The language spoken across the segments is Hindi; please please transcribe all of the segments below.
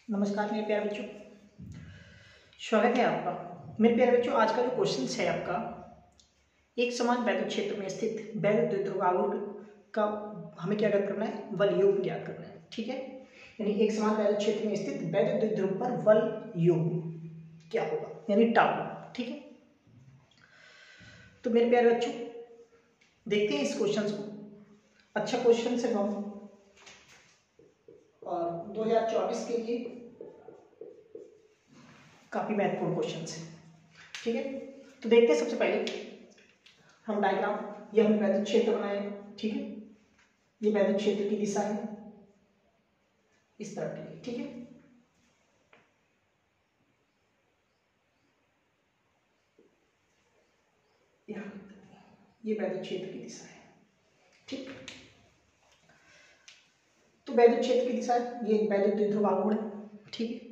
नमस्कार मेरे प्यारे बच्चों, स्वागत है आपका। मेरे प्यारे बच्चों, आज का जो क्वेश्चन है आपका, एक समान वैद्युत क्षेत्र में स्थित वैद्युत द्विध्रुव आवेश का हमें क्या ज्ञात करना है? बल योग ज्ञात करना है। ठीक है, यानी एक समान वैद्युत क्षेत्र में स्थित वैद्युत द्विध्रुव पर बल योग क्या होगा, यानी टाउ। ठीक है, तो मेरे प्यारे बच्चों देखते हैं इस क्वेश्चन को। अच्छा क्वेश्चन है हम, और 2024 के लिए काफी महत्वपूर्ण क्वेश्चन है। ठीक है, तो देखते हैं सबसे पहले हम डायग्राम, ये हम वैद्युत क्षेत्र बनाए। ठीक है, ये वैद्युत क्षेत्र की दिशा है इस तरफ के लिए। ठीक है, ये वैद्युत क्षेत्र की दिशा है। ठीक, तो वैद्युत क्षेत्र की दिशा है, ये वैद्युत द्विध्रुव आघूर्ण है। ठीक है,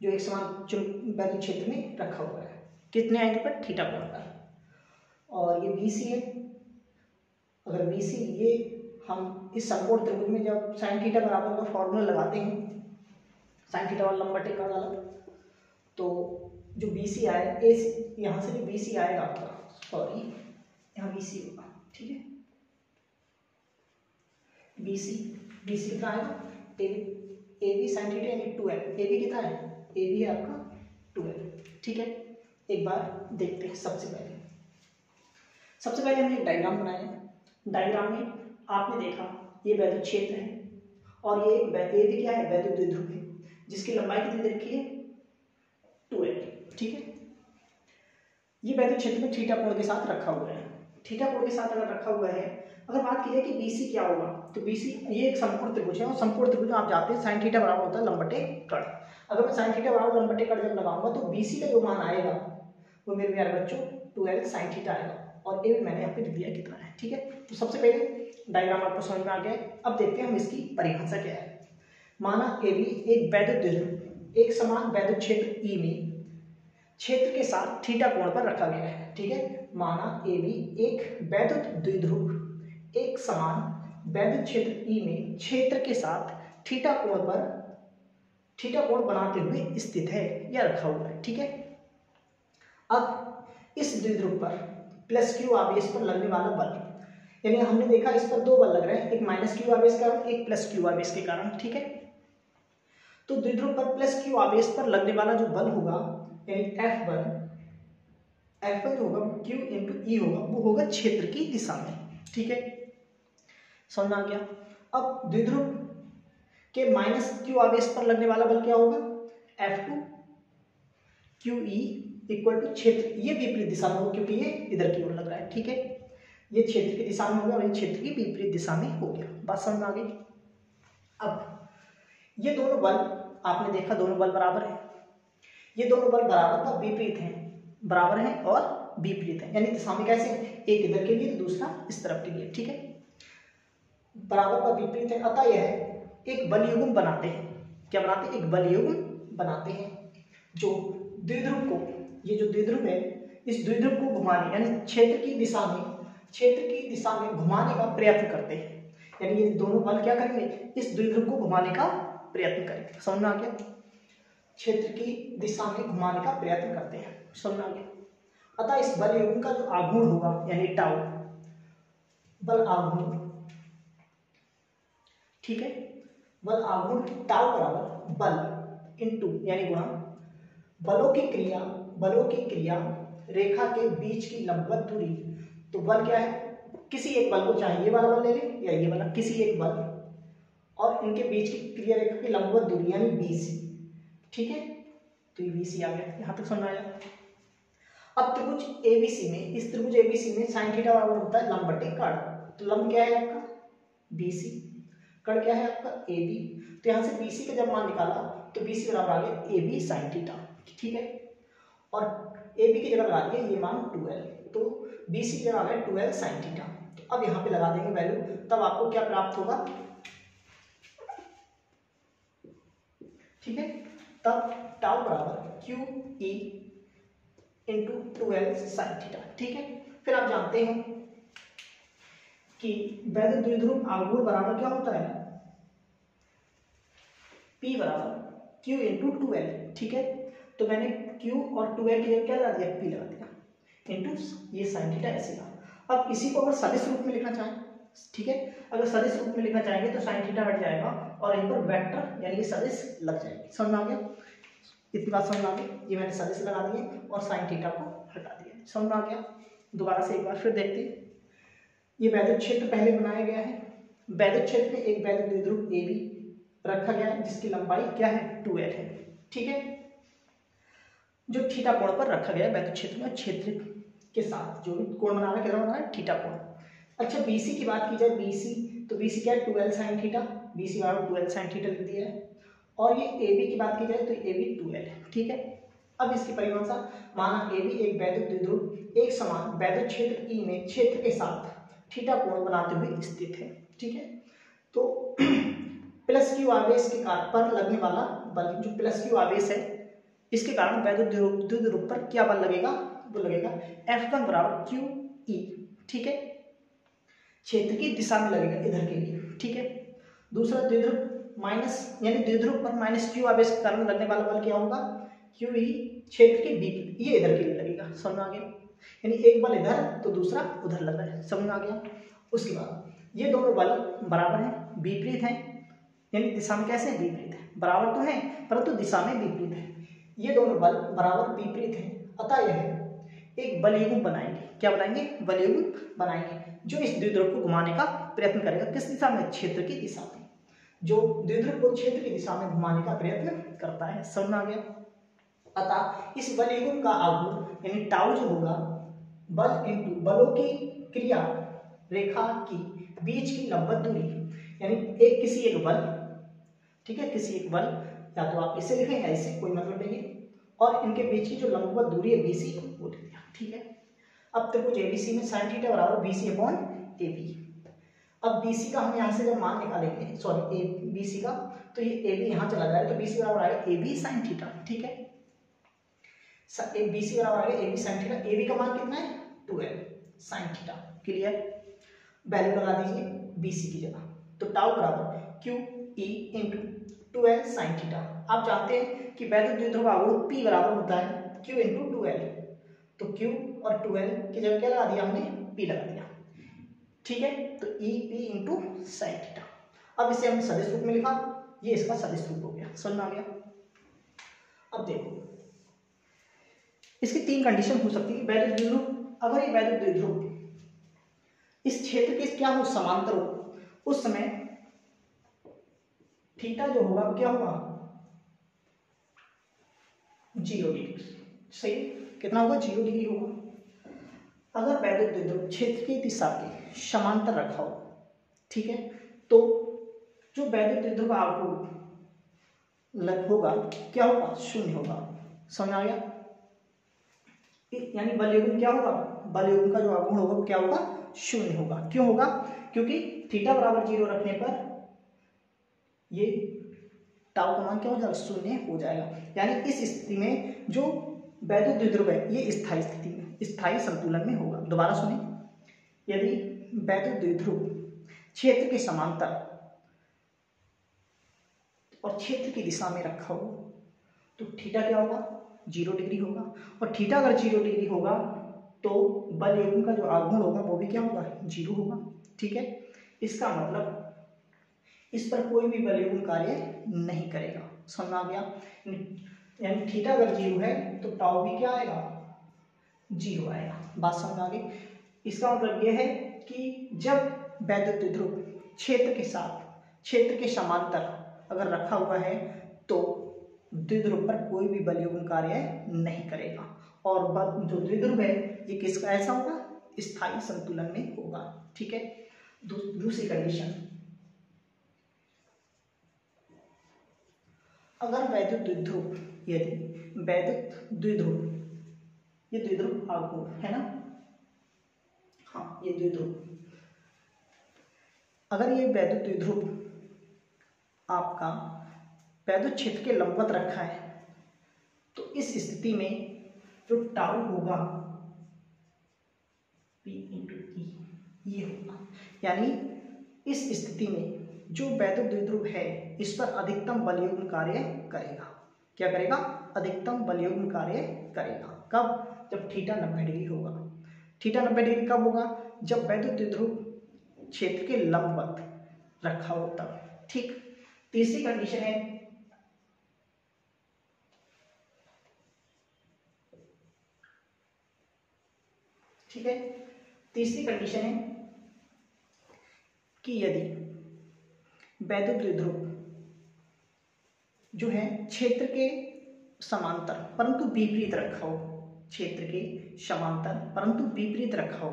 जो एक समान वैद्युत क्षेत्र में रखा हुआ है, कितने एंगल पर? थीटा कोण पर। और ये BC है। अगर BC, ये हम इस समकोण त्रिभुज में जब sin थीटा बराबर का फॉर्मूला लगाते हैं, sin थीटा वाला लंबा टेकड़ वाला, तो जो BC आए, यहाँ से जो BC आएगा आपका, सॉरी यहाँ BC होगा। ठीक है, BC कितना आएगा? AB sin थीटा यानी 2L। AB कितना है? AB है आपका 2L। ठीक है, एक बार देखते हैं। सबसे पहले हमने एक डायग्राम बनाया है। डायग्राम में आपने देखा ये वैद्युत क्षेत्र है, और ये भी क्या है? वैद्युत द्विध्रुव है, जिसकी लंबाई कितनी दे रखी है? 2L। ठीक है, ये वैद्युत क्षेत्र में थीटा कोण के साथ रखा हुआ है। थीटा कोण के साथ अगर रखा हुआ है, अगर बात की जाए कि BC क्या होगा, तो BC ये एक समकोण त्रिभुज है, और समकोण त्रिभुज में आप जाते हैं sin थीटा बराबर होता है लंबटे कण। अगर मैं sin थीटा बराबर लंबटे कण जब लगाऊंगा, तो BC का जो मान आएगा वो मेरे प्यारे बच्चों 2L sin थीटा आएगा, और AB मैंने यहाँ पे लिख दिया कितना है। ठीक है, तो सबसे पहले डायग्राम आपको समझ में आ गया। अब देखते हैं हम इसकी परिभाषा क्या है। माना AB एक वैद्युत द्विध्रुव एक समान वैद्युत क्षेत्र E में क्षेत्र के साथ थीटा कोण पर रखा गया है। ठीक है, माना AB एक वैद्युत द्विध्रुव एक समान वैद्युत क्षेत्र E में क्षेत्र के साथ थीटा कोण बनाते हुए स्थित है या रखा हुआ है। ठीक है, अब इस द्विध्रुव पर प्लस Q आवेश पर लगने वाला बल, यानी हमने देखा इस पर दो बल लग रहे हैं, एक माइनस Q आवेश के कारण, एक प्लस Q आवेश के कारण। ठीक है, तो द्विध्रुव पर प्लस Q आवेश पर लगने वाला जो बल होगा, यानी F1 जो होगा Q इंटू E होगा, वो होगा क्षेत्र की दिशा में। ठीक है, समझ में आ गया। अब द्विध्रुव के माइनस Q आवेश पर लगने वाला बल क्या होगा? F2 QE इक्वल टू क्षेत्र, ये विपरीत दिशा में होगा क्योंकि ये इधर की ओर लग रहा है। ठीक है, ये क्षेत्र की दिशा में हो गया और ये क्षेत्र की विपरीत दिशा में हो गया। बात समझ में आ गई। अब ये दोनों बल आपने देखा, दोनों बल बराबर है। ये दोनों बल बराबर का विपरीत हैं, बराबर हैं और विपरीत हैं, यानी दिशा में कैसे? एक इधर के लिए तो दूसरा इस तरफ के लिए। ठीक है, बराबर का विपरीत है, अतः यह एक बल युग्म बनाते हैं। क्या बनाते हैं? एक बल युग्म बनाते हैं, जो द्विध्रुव को, ये जो द्विध्रुव है, इस द्विध्रुव को घुमाने यानी क्षेत्र की दिशा में घुमाने का प्रयत्न करते हैं। यानी ये दोनों बल क्या करेंगे? इस द्विध्रुव को घुमाने का प्रयत्न करेंगे। समझ में आ गया? क्षेत्र की दिशा में घुमाने का प्रयत्न करते हैं। समझ में आ गया। अतः इस बल युग्म का जो आघूर्ण होगा, यानी टाउ, बल आघूर्ण, ठीक है, बल आघूर्ण टाउ बराबर बल इनटू यानी गुणा बलों की क्रिया रेखा के बीच की लंबवत दूरी। तो बल क्या है? किसी एक बल को, चाहे ये वाला बल ले लें या ये वाला, किसी एक बल और इनके बीच की क्रिया रेखा की लंबवत दूरी यानी BC। ठीक है, तो ये BC आ गया, यहां तक समझ आया। अब त्रिभुज ABC में, इस त्रिभुज ABC में sin थीटा बराबर होता है लंब बटे कण। तो लंब क्या है आपका? BC, कण क्या है आपका? AB। तो यहां से BC का जब मान निकाला तो BC बराबर आ गया AB sin थीटा। ठीक है, और AB की जगह लगा दिया ये मान 2L, तो BC की जगह आ गया 2L sin थीटा। तो अब यहां पे लगा देंगे वैल्यू, तब आपको क्या प्राप्त होगा? ठीक है, तब टाउ बराबर QE into 2L sin theta. ठीक है, फिर आप जानते हैं कि वैद्युत द्विध्रुव आघूर्ण बराबर क्या होता है? P बराबर Q इंटू 2L, ठीक है। तो मैंने Q और 2L की जगह क्या लगा दिया, P लगा दिया, इंटू ये साइन थीटा ऐसे का। अब इसी को अगर सदिश रूप में लिखना चाहें, ठीक है, अगर सदिश रूप में लिखना चाहेंगे तो साइन थीटा हट जाएगा और इन पर वेक्टर यानी कि सदिश लग जाएगी। समझ में आ गया, इतनी बात समझ में आ गई। ये मैंने सदिश लगा दिए और साइन थीटा को हटा दिया, समझ में आ गया। दोबारा से एक बार फिर देखते हैं। ये वैद्युत क्षेत्र पहले बनाया गया है। वैद्युत क्षेत्र में एक वैद्युत द्विध्रुव AB रखा गया है जिसकी लंबाई क्या है, 2L है, ठीक है, जो थीटा कोण पर रखा गया है वैद्युत क्षेत्र में, क्षेत्र के साथ जो भी कोण बना रहा है, कितना बना रहा है, थीटा कोण। अच्छा BC की बात की जाए, BC तो BC क्या है, 2L साइन थीटा, BC बराबर 2L साइन थीटा लिख दिया है। और ये AB की बात की जाए तो AB 2L है, ठीक है। अब इसकी परिभाषा, माना AB एक वैद्युत द्विध्रुव एक समान वैद्युत क्षेत्र E में क्षेत्र के साथ थीटा कोण बनाते हुए स्थित है, ठीक है। तो प्लस Q आवेश के कारण पर लगने वाला बल, जो प्लस Q आवेश है इसके कारण वैद्युत द्विध्रुव पर क्या बल लगेगा, वो लगेगा F1 बराबर QE, ठीक है, क्षेत्र की दिशा में लगेगा इधर के लिए, ठीक है। दूसरा द्विध्रुव माइनस यानी द्विध्रुव पर माइनस Q आवेश के कारण लगने वाला बल क्या होगा, QE क्षेत्र के विपरीत, ये इधर के लिए लगेगा। समझ में आ गया, यानी एक बल इधर तो दूसरा उधर लग रहा है, समझ में आ गया। उसके बाद ये दोनों बल बराबर हैं, विपरीत हैं, यानी दिशा में कैसे विपरीत है, बराबर तो है परंतु दिशा में विपरीत है। ये दोनों बल बराबर विपरीत हैं, अतः यह एक बलयुग्म बनाएंगे। क्या बनाएंगे, बलयुग्म बनाएंगे, जो इस द्विध्रुव को घुमाने का प्रयत्न करेगा। किस दिशा में, क्षेत्र की दिशा में, जो द्विध्रुव को क्षेत्र की दिशा में घुमाने का प्रयत्न करता है। समझ में आ गया। अतः इस बलयुग्म का आघूर्ण यानी टाउ जो होगा, बल इंटू बलों की क्रिया रेखा की बीच की लंबवत दूरी, यानी एक किसी एक बल, ठीक है, किसी एक बल, या तो आप इसे लिखें या इसे, कोई मतलब नहीं है, और इनके बीच की जो लंबवत दूरी है BC वो लिख दिया, ठीक है। अब त्रिभुज ABC में साइन थीटा बराबर BC अपॉन AB। अब BC का हम यहाँ से जब मान निकालेंगे, सॉरी BC का, तो ये AB यहाँ चला जाएगा तो BC बराबर आएगा AB साइन थीटा, ठीक है। BC बराबर आएगा AB साइन थीटा, AB का मान कितना है, 2L sine theta. Clear, value लगा दीजिए BC की जगह, तो टाउ बराबर QE into 2L sine theta. आप जानते हैं कि वैद्युत द्विध्रुव आघूर्ण P बराबर होता है Q इंटू 2L, तो Q और 2L की जगह क्या लगा दिया हमने, P लगा दिया, ठीक है। तो EP इंटू साइन थीटा। अब इसे हमने सदिश रूप में लिखा, ये इसका सदिश रूप हो गया। समझ में आ गया। अब देखो इसकी तीन कंडीशन हो सकती है। वैद्युत द्विध्रुव, अगर ये वैद्युत द्विध्रुव इस क्षेत्र के क्या हो, समांतर हो, उस समय थीटा जो होगा क्या होगा, 0 डिग्री। सही, कितना होगा, 0 डिग्री होगा। अगर वैद्युत द्विध्रुव क्षेत्र की दिशा के समांतर रखा हो, ठीक है, तो जो वैद्युत द्विध्रुव आघूर्ण होगा क्या होगा, 0 होगा। समझ आ गया। यानी बलयुग्म क्या होगा, बलयुग्म का जो आघूर्ण होगा क्या होगा, 0 होगा। क्यों होगा, क्योंकि थीटा बराबर 0 रखने पर ये टाउ का मान क्या हो जाएगा, 0 हो जाएगा। यानी इस स्थिति में जो वैद्युत द्विध्रुव है ये स्थायी स्थिति में, स्थायी संतुलन में होगा। दोबारा सुनिए, यदि वैद्युत द्विध्रुव क्षेत्र के समांतर और क्षेत्र की दिशा में रखा हो तो थीटा क्या होगा, 0 डिग्री होगा। और थीटा अगर 0 डिग्री होगा तो बलयुग्म का जो आघूर्ण होगा वो भी क्या होगा, 0 होगा, ठीक है। इसका मतलब इस पर कोई भी बलयुग्म कार्य नहीं करेगा। समझ में आ गया। यानी थीटा अगर 0 है तो टाउ भी क्या आएगा, 0 आएगा। बात समझ आ गई। इसका मतलब यह है कि जब वैद्युत द्विध्रुव क्षेत्र के साथ, क्षेत्र के समांतर अगर रखा हुआ है तो द्विध्रुव पर कोई भी बलयुग्म कार्य नहीं करेगा। और जो द्विध्रुव है ये किसका ऐसा होगा, स्थायी संतुलन में होगा, ठीक है। दूसरी कंडीशन, अगर वैद्युत द्विध्रुव, यदि वैद्युत द्विध्रुव, ये द्विध्रुव आघूर्ण है ना, हाँ ये द्विध्रुव, अगर ये वैद्युत द्विध्रुव आपका वैद्युत क्षेत्र के लंबवत रखा है तो इस स्थिति में जो टाउ होगा P इंटू E ये होगा। यानी इस स्थिति में जो वैद्युत द्विध्रुव है इस पर अधिकतम बलयुग्म कार्य करेगा। क्या करेगा, अधिकतम बलयुग्म कार्य करेगा। कब, जब थीटा 90 डिग्री होगा। थीटा 90 डिग्री कब होगा, जब वैद्युत द्विध्रुव क्षेत्र के लंबवत रखा हो तब। ठीक। तीसरी कंडीशन है, ठीक है, तीसरी कंडीशन है कि यदि वैद्युत द्विध्रुव जो है क्षेत्र के समांतर परंतु विपरीत रखा हो, क्षेत्र के समांतर परंतु विपरीत रखा हो,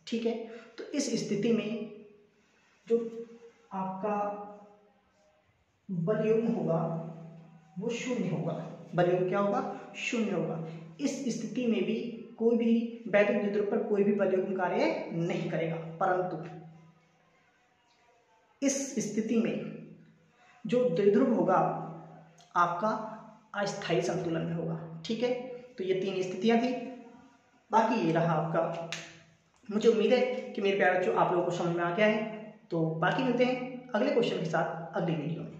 ठीक है, तो इस स्थिति में जो आपका बलयुग्म होगा वो शून्य होगा। बलयुग्म क्या होगा, शून्य होगा। इस स्थिति में भी कोई भी वैद्युत द्विध्रुव पर कोई भी बलयुग्म कार्य नहीं करेगा, परंतु इस स्थिति में जो द्विध्रुव होगा आपका अस्थायी संतुलन में होगा। ठीक है, तो ये 3 स्थितियां थी। बाकी ये रहा आपका। मुझे उम्मीद है कि मेरे प्यारे बच्चों आप लोगों को समझ में आ गया है। तो बाकी मिलते हैं अगले क्वेश्चन के साथ अगली वीडियो में।